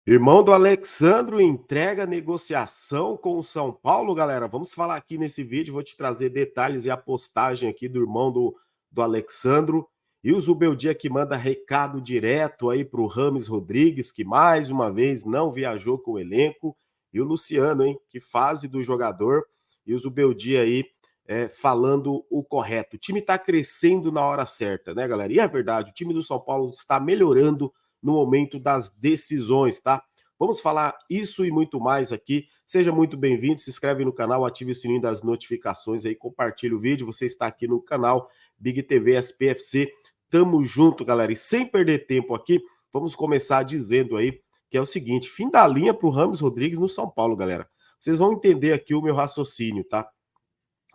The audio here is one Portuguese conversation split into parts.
Irmão do Alexandro entrega a negociação com o São Paulo, galera. Vamos falar aqui nesse vídeo. Vou te trazer detalhes e a postagem aqui do irmão do Alexandro. E o Zubeldia que manda recado direto aí para o Rames Rodrigues, que mais uma vez não viajou com o elenco. E o Luciano, hein? Que fase do jogador. E o Zubeldia aí falando o correto. O time está crescendo na hora certa, né, galera? E é verdade, o time do São Paulo está melhorando no momento das decisões, tá? Vamos falar isso e muito mais aqui. Seja muito bem-vindo, se inscreve no canal, ative o sininho das notificações aí, compartilha o vídeo. Você está aqui no canal Big TV SPFC. Tamo junto, galera. E sem perder tempo aqui, vamos começar dizendo aí que é o seguinte: fim da linha para o Rames Rodrigues no São Paulo, galera. Vocês vão entender aqui o meu raciocínio, tá?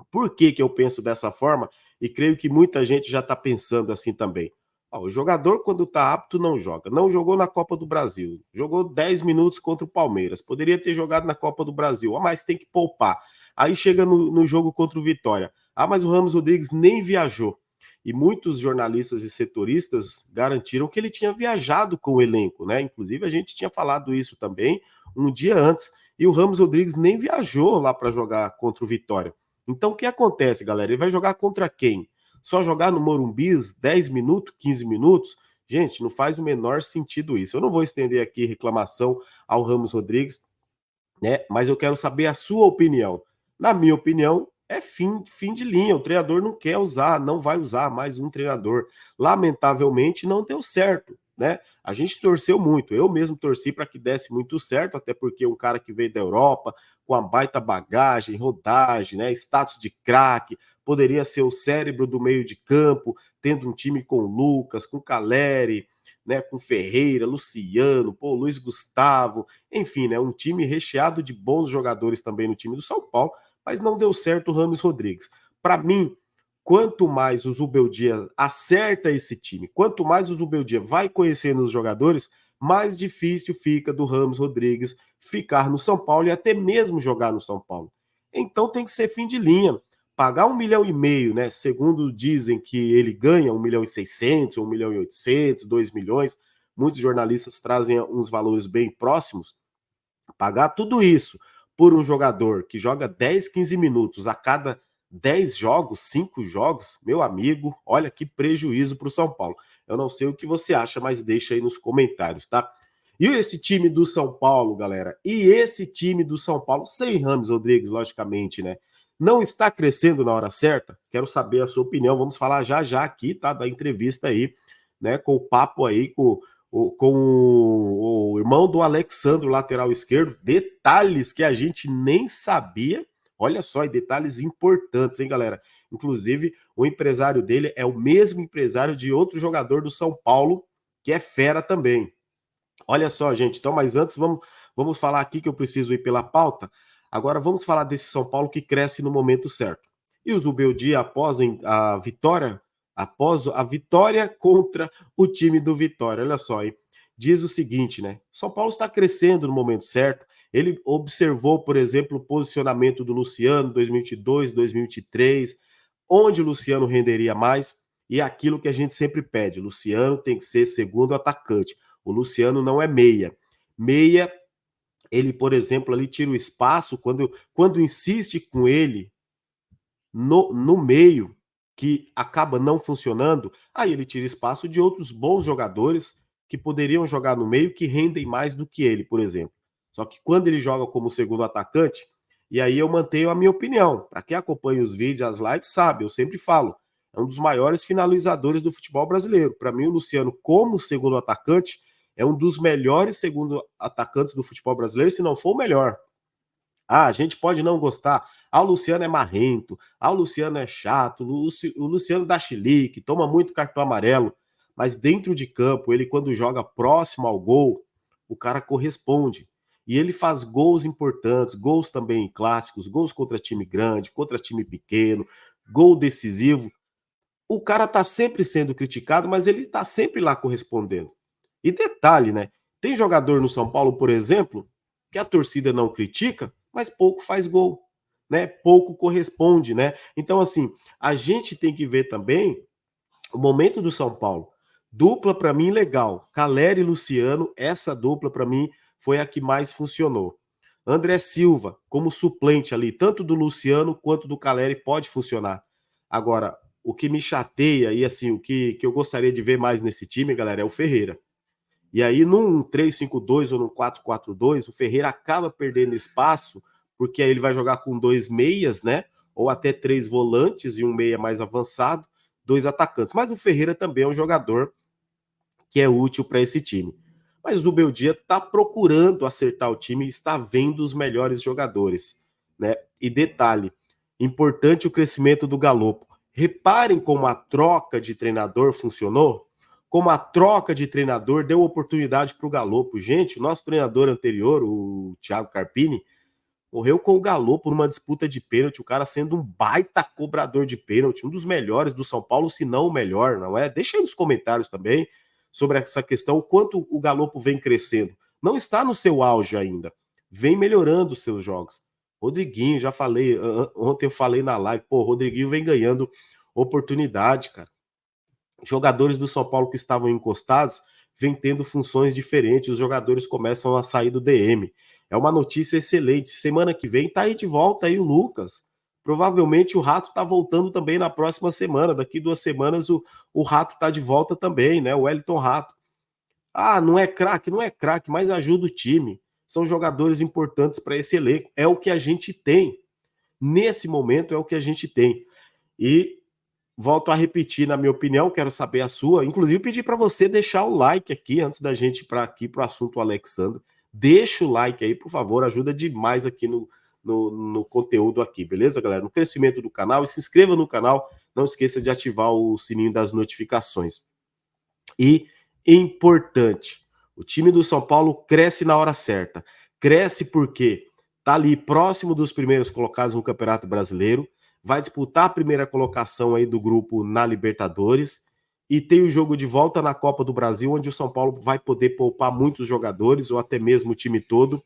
Por que que eu penso dessa forma? E creio que muita gente já está pensando assim também. Ó, o jogador, quando está apto, não joga. Não jogou na Copa do Brasil. Jogou 10 minutos contra o Palmeiras. Poderia ter jogado na Copa do Brasil. Mas tem que poupar. Aí chega no jogo contra o Vitória. Mas o Ramos Rodrigues nem viajou. E muitos jornalistas e setoristas garantiram que ele tinha viajado com o elenco, né? Inclusive, a gente tinha falado isso também um dia antes. E o Ramos Rodrigues nem viajou lá para jogar contra o Vitória. Então, o que acontece, galera? Ele vai jogar contra quem? Só jogar no Morumbi 10 minutos, 15 minutos? Gente, não faz o menor sentido isso. Eu não vou estender aqui reclamação ao Ramos Rodrigues, né? Mas eu quero saber a sua opinião. Na minha opinião, é fim de linha. O treinador não quer usar, não vai usar mais um treinador. Lamentavelmente, não deu certo, né? A gente torceu muito. Eu mesmo torci para que desse muito certo, até porque um cara que veio da Europa com a baita bagagem, rodagem, né? Status de craque, poderia ser o cérebro do meio de campo, tendo um time com Lucas, com Caleri, né? Com Ferreira, Luciano, pô, Luiz Gustavo, enfim, né, um time recheado de bons jogadores também no time do São Paulo, mas não deu certo o Rames Rodrigues. Para mim, quanto mais o Zubeldia acerta esse time, quanto mais o Zubeldia vai conhecendo os jogadores, mais difícil fica do Rames Rodrigues ficar no São Paulo e até mesmo jogar no São Paulo. Então tem que ser fim de linha. Pagar 1,5 milhão, né? Segundo dizem que ele ganha 1,6 milhão, 1,8 milhão, 2 milhões. Muitos jornalistas trazem uns valores bem próximos. Pagar tudo isso por um jogador que joga 10, 15 minutos a cada 10 jogos, 5 jogos, meu amigo, olha que prejuízo para o São Paulo. Eu não sei o que você acha, mas deixa aí nos comentários, tá? E esse time do São Paulo, galera, e esse time do São Paulo, sem Rames Rodrigues, logicamente, né? Não está crescendo na hora certa? Quero saber a sua opinião. Vamos falar já já aqui, tá? Da entrevista aí, né? Com o papo aí com o irmão do Alexandro, lateral esquerdo. Detalhes que a gente nem sabia. Olha só, e detalhes importantes, hein, galera? Inclusive, o empresário dele é o mesmo empresário de outro jogador do São Paulo, que é fera também. Olha só, gente. Então, mas antes, vamos falar aqui que eu preciso ir pela pauta. Agora, vamos falar desse São Paulo que cresce no momento certo. E o Zubeldia, após a vitória contra o time do Vitória, olha só, hein? Diz o seguinte, né? São Paulo está crescendo no momento certo. Ele observou, por exemplo, o posicionamento do Luciano 2022, 2023, onde o Luciano renderia mais e aquilo que a gente sempre pede: Luciano tem que ser segundo atacante. O Luciano não é meia. Meia, ele, por exemplo, ali tira o espaço quando insiste com ele no meio, que acaba não funcionando, aí ele tira espaço de outros bons jogadores que poderiam jogar no meio, que rendem mais do que ele, por exemplo. Só que quando ele joga como segundo atacante, e aí eu mantenho a minha opinião. Para quem acompanha os vídeos, as lives, sabe, eu sempre falo, é um dos maiores finalizadores do futebol brasileiro. Para mim, o Luciano, como segundo atacante, é um dos melhores segundo atacantes do futebol brasileiro, se não for o melhor. A gente pode não gostar. O Luciano é marrento. O Luciano é chato. O Luciano dá chilique, toma muito cartão amarelo. Mas dentro de campo, ele quando joga próximo ao gol, o cara corresponde. E ele faz gols importantes, gols também clássicos, gols contra time grande, contra time pequeno, gol decisivo. O cara tá sempre sendo criticado, mas ele tá sempre lá correspondendo. E detalhe, né? Tem jogador no São Paulo, por exemplo, que a torcida não critica, mas pouco faz gol, né? Pouco corresponde, né? Então, assim, a gente tem que ver também o momento do São Paulo. Dupla para mim legal, Caleri e Luciano, essa dupla para mim foi a que mais funcionou. André Silva, como suplente ali, tanto do Luciano quanto do Caleri, pode funcionar. Agora, o que me chateia e assim, o que eu gostaria de ver mais nesse time, galera, é o Ferreira. E aí, num 3-5-2 ou num 4-4-2, o Ferreira acaba perdendo espaço, porque aí ele vai jogar com dois meias, né? Ou até três volantes e um meia mais avançado, dois atacantes. Mas o Ferreira também é um jogador que é útil para esse time. Mas o Beldia está procurando acertar o time e está vendo os melhores jogadores, né? E detalhe, importante o crescimento do Galopo. Reparem como a troca de treinador funcionou, como a troca de treinador deu oportunidade para o Galopo. Gente, o nosso treinador anterior, o Thiago Carpini, morreu com o Galopo numa disputa de pênalti, o cara sendo um baita cobrador de pênalti, um dos melhores do São Paulo, se não o melhor, não é? Deixa aí nos comentários também sobre essa questão, o quanto o Galopo vem crescendo. Não está no seu auge ainda, vem melhorando os seus jogos. Rodriguinho, já falei, ontem eu falei na live, pô, Rodriguinho vem ganhando oportunidade, cara. Jogadores do São Paulo que estavam encostados vêm tendo funções diferentes, os jogadores começam a sair do DM. É uma notícia excelente. Semana que vem tá aí de volta aí o Lucas. Provavelmente o Rato tá voltando também na próxima semana. Daqui 2 semanas o Rato tá de volta também, né? O Wellington Rato. Ah, não é craque, mas ajuda o time. São jogadores importantes para esse elenco. É o que a gente tem. Nesse momento é o que a gente tem. E volto a repetir, na minha opinião, quero saber a sua. Inclusive, pedir para você deixar o like aqui antes da gente ir para aqui para o assunto Alexandre. Deixa o like aí, por favor, ajuda demais aqui no conteúdo aqui, beleza, galera? No crescimento do canal e se inscreva no canal. Não esqueça de ativar o sininho das notificações. E importante, o time do São Paulo cresce na hora certa. Cresce porque tá ali próximo dos primeiros colocados no Campeonato Brasileiro, vai disputar a primeira colocação aí do grupo na Libertadores e tem o jogo de volta na Copa do Brasil, onde o São Paulo vai poder poupar muitos jogadores ou até mesmo o time todo.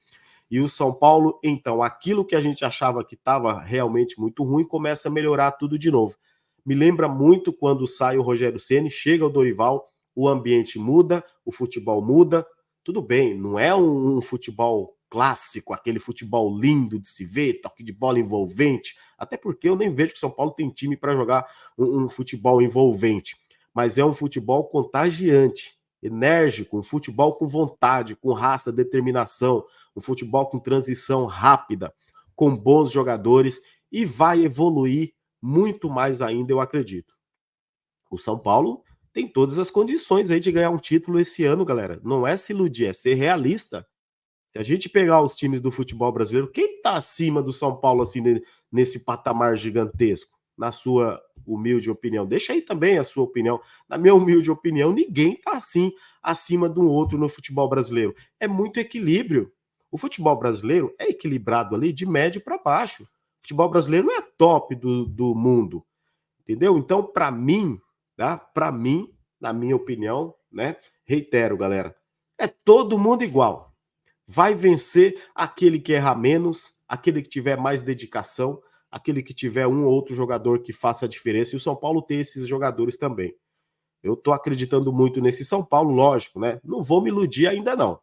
E o São Paulo, então, aquilo que a gente achava que estava realmente muito ruim, começa a melhorar tudo de novo. Me lembra muito quando sai o Rogério Ceni, chega o Dorival, o ambiente muda, o futebol muda. Tudo bem, não é um futebol clássico, aquele futebol lindo de se ver, toque de bola envolvente, até porque eu nem vejo que o São Paulo tem time para jogar um futebol envolvente, mas é um futebol contagiante, enérgico, um futebol com vontade, com raça, determinação, um futebol com transição rápida, com bons jogadores e vai evoluir muito mais ainda, eu acredito. O São Paulo tem todas as condições aí de ganhar um título esse ano, galera. Não é se iludir, é ser realista. Se a gente pegar os times do futebol brasileiro, quem tá acima do São Paulo assim nesse patamar gigantesco? Na sua humilde opinião. Deixa aí também a sua opinião. Na minha humilde opinião, ninguém tá assim acima de um outro no futebol brasileiro. É muito equilíbrio. O futebol brasileiro é equilibrado ali de médio para baixo. O futebol brasileiro não é top do mundo, entendeu? Então, para mim, tá? Para mim, na minha opinião, né? Reitero, galera, é todo mundo igual. Vai vencer aquele que erra menos, aquele que tiver mais dedicação, aquele que tiver um ou outro jogador que faça a diferença. E o São Paulo tem esses jogadores também. Eu tô acreditando muito nesse São Paulo, lógico, né? Não vou me iludir ainda não.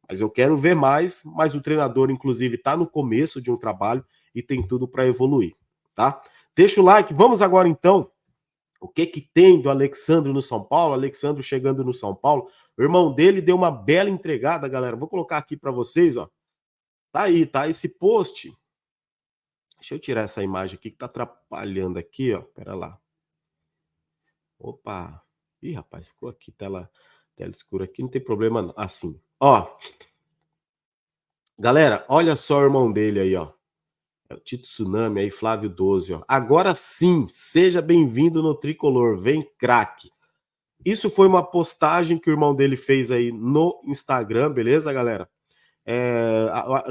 Mas eu quero ver mais, mas o treinador, inclusive, está no começo de um trabalho e tem tudo para evoluir, tá? Deixa o like, vamos agora então. O que que tem do Alexandre no São Paulo? Alexandre chegando no São Paulo. O irmão dele deu uma bela entregada, galera. Vou colocar aqui para vocês, ó. Tá aí, tá? Esse post. Deixa eu tirar essa imagem aqui que tá atrapalhando aqui, ó. Pera lá. Opa. Ih, rapaz, ficou aqui tela escura aqui, não tem problema não. Assim. Ó, galera, olha só o irmão dele aí, ó. É o Tito Tsunami aí, Flávio 12, ó. Agora sim, seja bem-vindo no Tricolor, vem craque. Isso foi uma postagem que o irmão dele fez aí no Instagram, beleza, galera?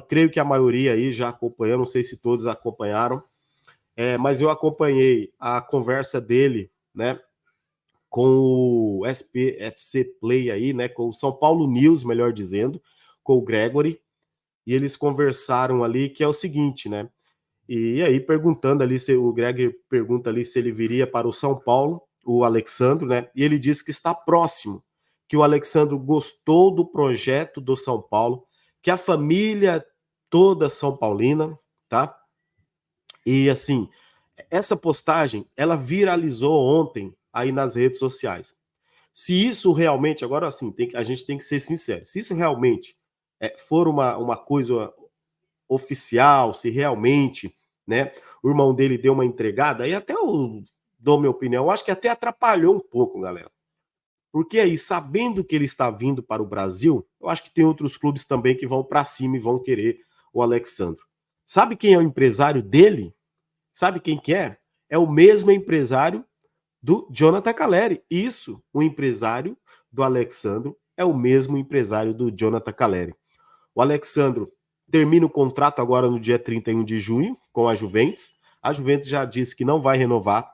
Creio que a maioria aí já acompanhou, não sei se todos acompanharam, mas eu acompanhei a conversa dele, né, com o SPFC Play aí, né, com o São Paulo News, melhor dizendo, com o Gregory, e eles conversaram ali que é o seguinte, né, e aí perguntando ali, se o Gregory pergunta ali se ele viria para o São Paulo, o Alexandre, né, e ele disse que está próximo, que o Alexandre gostou do projeto do São Paulo, que a família toda São Paulina, tá? E assim, essa postagem, ela viralizou ontem aí nas redes sociais. Se isso realmente, agora assim, a gente tem que ser sincero, se isso realmente for uma coisa oficial, se realmente, né, o irmão dele deu uma entregada, aí até eu dou minha opinião, eu acho que até atrapalhou um pouco, galera. Porque aí, sabendo que ele está vindo para o Brasil, eu acho que tem outros clubes também que vão para cima e vão querer o Alexandro. Sabe quem é o empresário dele? Sabe quem que é? É o mesmo empresário do Jonathan Caleri. Isso, o empresário do Alexandro é o mesmo empresário do Jonathan Caleri. O Alexandro termina o contrato agora no dia 31 de junho com a Juventus. A Juventus já disse que não vai renovar.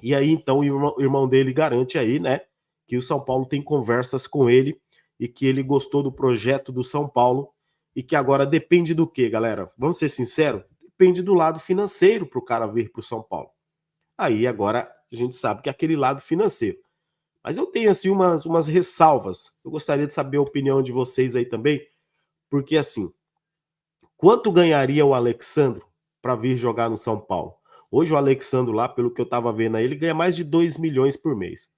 E aí, então, o irmão dele garante aí, né, que o São Paulo tem conversas com ele e que ele gostou do projeto do São Paulo e que agora depende do quê, galera? Vamos ser sinceros? Depende do lado financeiro para o cara vir para o São Paulo. Aí agora a gente sabe que é aquele lado financeiro. Mas eu tenho assim umas ressalvas. Eu gostaria de saber a opinião de vocês aí também, porque assim, quanto ganharia o Alexandro para vir jogar no São Paulo? Hoje o Alexandro lá, pelo que eu estava vendo aí, ele ganha mais de 2 milhões por mês.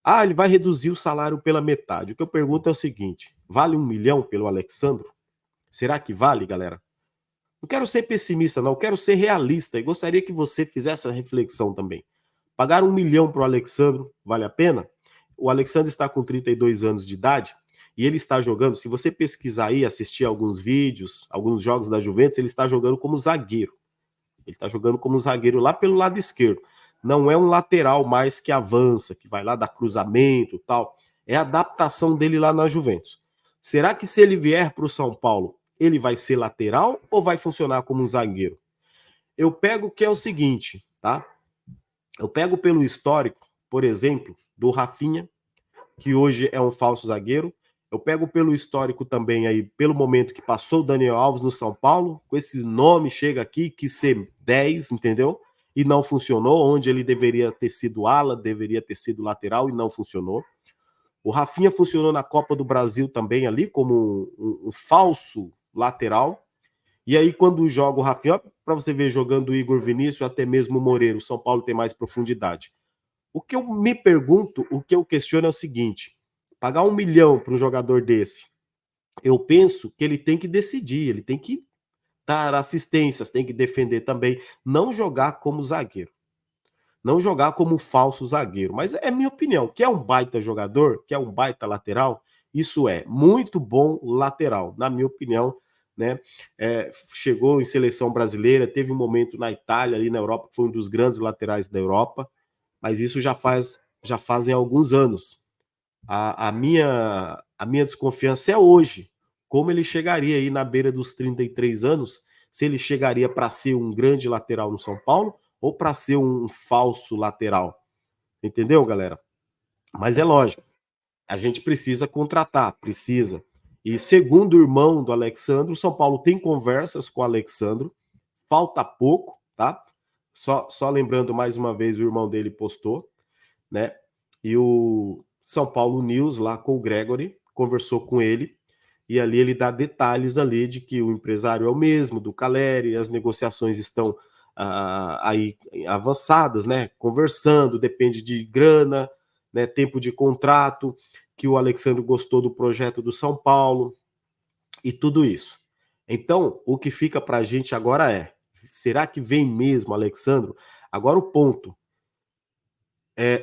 Ah, ele vai reduzir o salário pela metade. O que eu pergunto é o seguinte: vale 1 milhão pelo Alexandro? Será que vale, galera? Não quero ser pessimista, não, eu quero ser realista e gostaria que você fizesse essa reflexão também. Pagar 1 milhão para o Alexandro vale a pena? O Alexandre está com 32 anos de idade e ele está jogando. Se você pesquisar aí, assistir alguns vídeos, alguns jogos da Juventus, ele está jogando como zagueiro. Ele está jogando como zagueiro lá pelo lado esquerdo. Não é um lateral mais que avança, que vai lá dar cruzamento e tal. É a adaptação dele lá na Juventus. Será que se ele vier para o São Paulo, ele vai ser lateral ou vai funcionar como um zagueiro? Eu pego que é o seguinte, tá? Eu pego pelo histórico, por exemplo, do Rafinha, que hoje é um falso zagueiro. Eu pego pelo histórico também aí, pelo momento que passou o Daniel Alves no São Paulo, com esses nomes, chega aqui, que ser 10, entendeu? E não funcionou, onde ele deveria ter sido ala, deveria ter sido lateral e não funcionou. O Rafinha funcionou na Copa do Brasil também ali, como um falso lateral. E aí, quando joga o Rafinha, para você ver jogando o Igor Vinícius, até mesmo o Moreira, o São Paulo tem mais profundidade. O que eu me pergunto, o que eu questiono é o seguinte: pagar 1 milhão para um jogador desse, eu penso que ele tem que decidir, ele tem que dar assistências, tem que defender também, não jogar como zagueiro, não jogar como falso zagueiro. Mas é minha opinião, que é um baita jogador, que é um baita lateral, isso é muito bom lateral, na minha opinião, né? Chegou em seleção brasileira, teve um momento na Itália, ali na Europa, que foi um dos grandes laterais da Europa, mas isso já fazem alguns anos. A minha desconfiança é hoje, como ele chegaria aí na beira dos 33 anos, se ele chegaria para ser um grande lateral no São Paulo ou para ser um falso lateral. Entendeu, galera? Mas é lógico, a gente precisa contratar, precisa. E segundo o irmão do Alexandro, o São Paulo tem conversas com o Alexandro, falta pouco, tá? Só lembrando mais uma vez, o irmão dele postou, né? E o São Paulo News, lá com o Gregory, conversou com ele, e ali ele dá detalhes ali de que o empresário é o mesmo, do Caleri, as negociações estão aí avançadas, né? Conversando, depende de grana, né? Tempo de contrato, que o Alexandre gostou do projeto do São Paulo e tudo isso. Então, o que fica para a gente agora é: será que vem mesmo, Alexandre? Agora o ponto.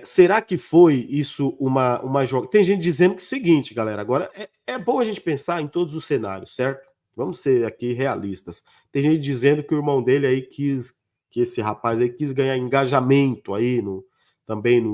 Será que foi isso uma jogada? Tem gente dizendo que é o seguinte, galera. Agora é bom a gente pensar em todos os cenários, certo? Vamos ser aqui realistas. Tem gente dizendo que o irmão dele aí que esse rapaz aí quis ganhar engajamento aí também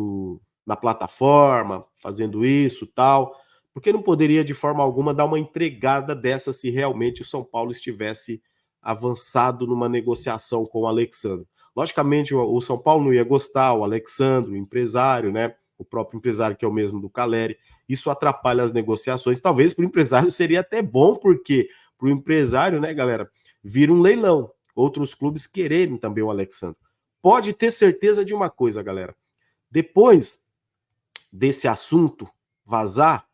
na plataforma, fazendo isso tal. Porque não poderia de forma alguma dar uma entregada dessa se realmente o São Paulo estivesse avançado numa negociação com o Alexandre. Logicamente, o São Paulo não ia gostar, o Alexandre, o empresário, né? O próprio empresário, que é o mesmo do Caleri. Isso atrapalha as negociações. Talvez para o empresário seria até bom, porque para o empresário, né, galera, vira um leilão. Outros clubes quererem também o Alexandre. Pode ter certeza de uma coisa, galera. Depois desse assunto vazar,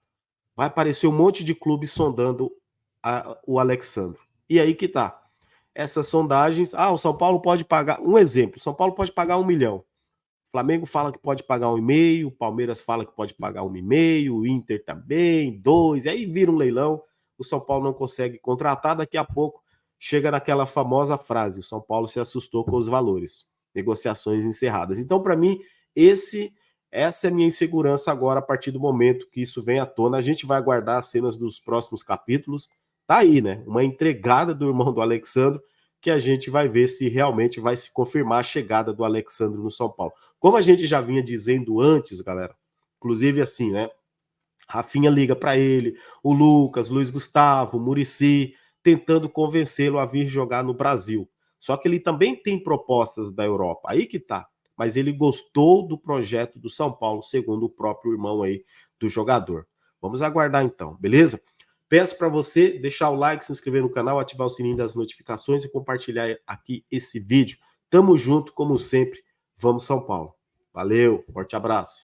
vai aparecer um monte de clubes sondando o Alexandro. E aí que tá. Essas sondagens, o São Paulo pode pagar, um exemplo, São Paulo pode pagar 1 milhão. O Flamengo fala que pode pagar 1,5, o Palmeiras fala que pode pagar 1,5, o Inter também, 2, aí vira um leilão, o São Paulo não consegue contratar, daqui a pouco chega naquela famosa frase, o São Paulo se assustou com os valores, negociações encerradas. Então, para mim, essa é a minha insegurança agora, a partir do momento que isso vem à tona. A gente vai aguardar as cenas dos próximos capítulos, tá aí, né? Uma entregada do irmão do Alexandro, que a gente vai ver se realmente vai se confirmar a chegada do Alexandro no São Paulo. Como a gente já vinha dizendo antes, galera, inclusive assim, né? Rafinha liga para ele, o Lucas, Luiz Gustavo, Muricy, tentando convencê-lo a vir jogar no Brasil. Só que ele também tem propostas da Europa, aí que tá. Mas ele gostou do projeto do São Paulo, segundo o próprio irmão aí do jogador. Vamos aguardar então, beleza? Peço para você deixar o like, se inscrever no canal, ativar o sininho das notificações e compartilhar aqui esse vídeo. Tamo junto, como sempre. Vamos São Paulo. Valeu, forte abraço.